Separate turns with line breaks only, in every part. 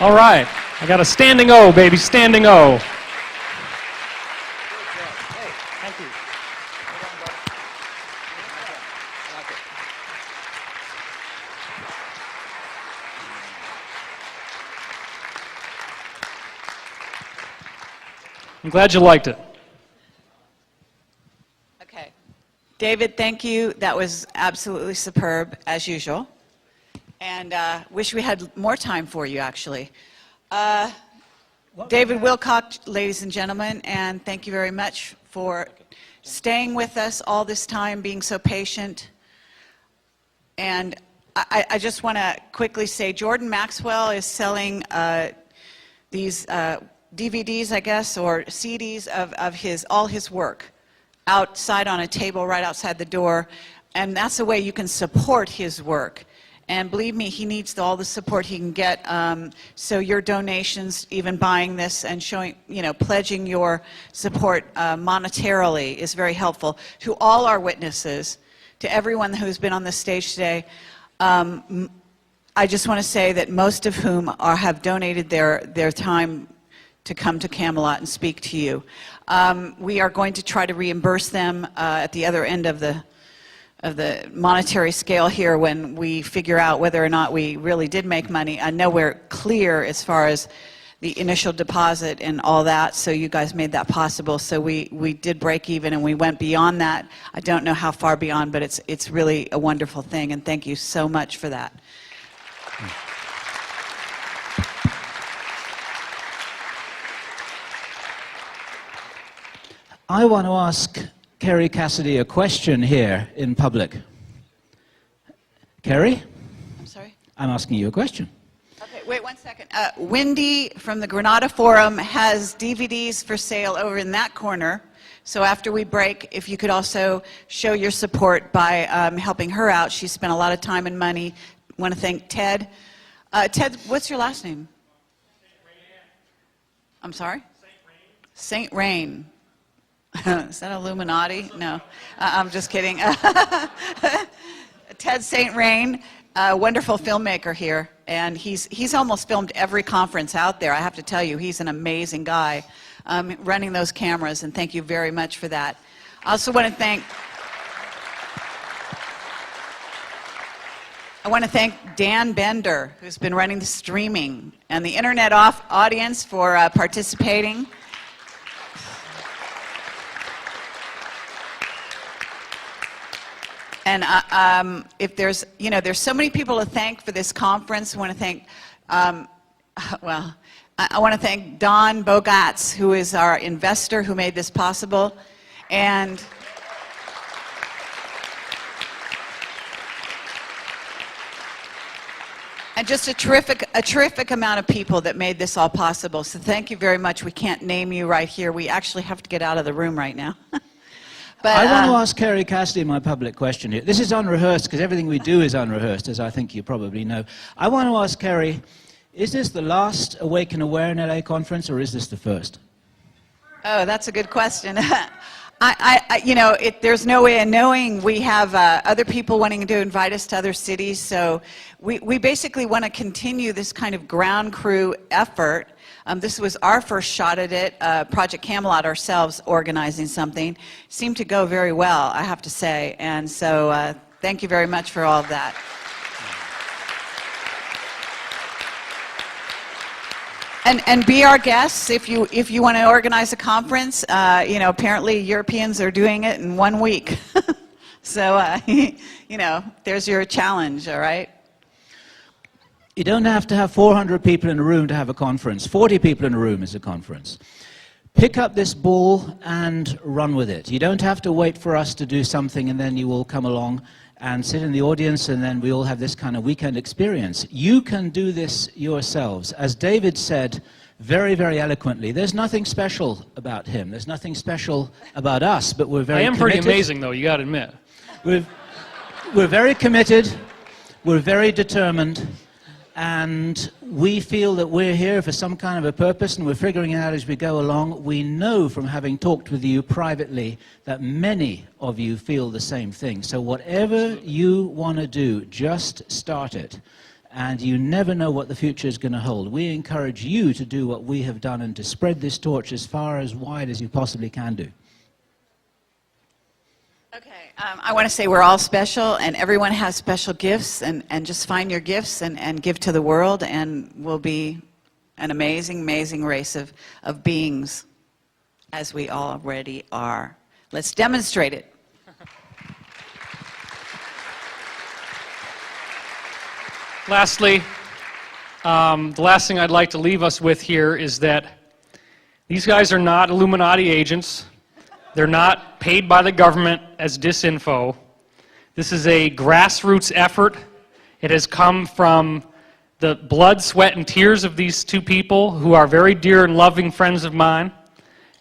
All right. I got a standing O, baby, standing O.
Hey, thank you.
I'm glad you liked it.
Okay. David, thank you. That was absolutely superb, as usual. And wish we had more time for you, actually. David Wilcock, ladies and gentlemen, and thank you very much for staying with us all this time, being so patient. And I just want to quickly say, Jordan Maxwell is selling these DVDs, I guess, or CDs of all his work outside on a table right outside the door, and that's a way you can support his work. And believe me, he needs all the support he can get. So your donations, even buying this and showing, pledging your support monetarily is very helpful. To all our witnesses, to everyone who's been on the stage today, I just want to say that most of whom have donated their time to come to Camelot and speak to you. We are going to try to reimburse them at the other end of the monetary scale here when we figure out whether or not we really did make money. I know we're clear as far as the initial deposit and all that, so you guys made that possible. So we did break even and we went beyond that. I don't know how far beyond, but it's really a wonderful thing, and thank you so much for that.
I want to ask Kerry Cassidy a question here in public. Kerry?
I'm sorry?
I'm asking you a question.
Okay, wait 1 second. Wendy from the Granada Forum has DVDs for sale over in that corner. So after we break, if you could also show your support by helping her out. She spent a lot of time and money. I want to thank Ted. Ted, what's your last name? I'm sorry? Saint Rain. Is that Illuminati? No, I'm just kidding. Ted St. Rain, a wonderful filmmaker here, and he's almost filmed every conference out there. I have to tell you, he's an amazing guy running those cameras, and thank you very much for that. I also want to thank Dan Bender, who's been running the streaming, and the internet audience for participating. And if there's so many people to thank for this conference. I want to thank, I want to thank Don Bogatz, who is our investor who made this possible, and just a terrific amount of people that made this all possible. So thank you very much. We can't name you right here. We actually have to get out of the room right now. But,
I want to ask Kerry Cassidy my public question here. This is unrehearsed because everything we do is unrehearsed, as I think you probably know. I want to ask Kerry, is this the last Awaken Aware in LA conference, or is this the first?
Oh, that's a good question. There's no way of knowing. We have other people wanting to invite us to other cities, so we basically want to continue this kind of ground crew effort. This was our first shot at it, Project Camelot ourselves organizing something. Seemed to go very well, I have to say, and so thank you very much for all of that. And be our guests if you want to organize a conference. Apparently Europeans are doing it in 1 week. So, there's your challenge, all right?
You don't have to have 400 people in a room to have a conference. 40 people in a room is a conference. Pick up this ball and run with it. You don't have to wait for us to do something and then you will come along and sit in the audience and then we all have this kind of weekend experience. You can do this yourselves. As David said very, very eloquently, there's nothing special about him. There's nothing special about us, but we're very committed.
I am pretty amazing, though, you got to admit.
We're very committed. We're very determined. And we feel that we're here for some kind of a purpose, and we're figuring it out as we go along. We know from having talked with you privately that many of you feel the same thing. So whatever you want to do, just start it. and you never know what the future is going to hold. We encourage you to do what we have done and to spread this torch as far as wide as you possibly can do.
Okay, I want to say we're all special, and everyone has special gifts, and just find your gifts and give to the world, and we'll be an amazing, amazing race of beings, as we already are. Let's demonstrate it.
Lastly, the last thing I'd like to leave us with here is that these guys are not Illuminati agents. They're not paid by the government as disinfo. This is a grassroots effort. It has come from the blood, sweat, and tears of these two people who are very dear and loving friends of mine.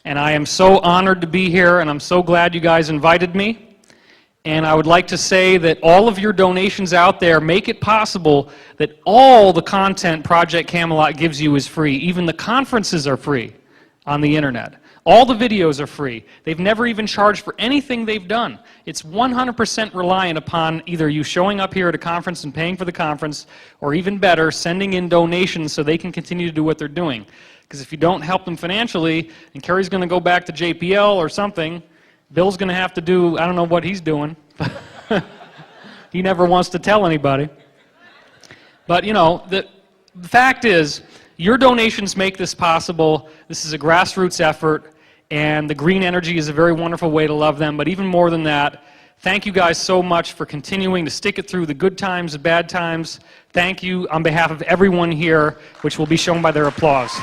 And I am so honored to be here, and I'm so glad you guys invited me. And I would like to say that all of your donations out there make it possible that all the content Project Camelot gives you is free. Even the conferences are free on the internet. All the videos are free. They've never even charged for anything they've done. It's 100% reliant upon either you showing up here at a conference and paying for the conference, or even better, sending in donations so they can continue to do what they're doing. Because if you don't help them financially, and Kerry's going to go back to JPL or something, Bill's going to have to do, I don't know what he's doing. He never wants to tell anybody. But, you know, the fact is, your donations make this possible. This is a grassroots effort, and the green energy is a very wonderful way to love them. But even more than that, thank you guys so much for continuing to stick it through the good times, the bad times. Thank you on behalf of everyone here, which will be shown by their applause.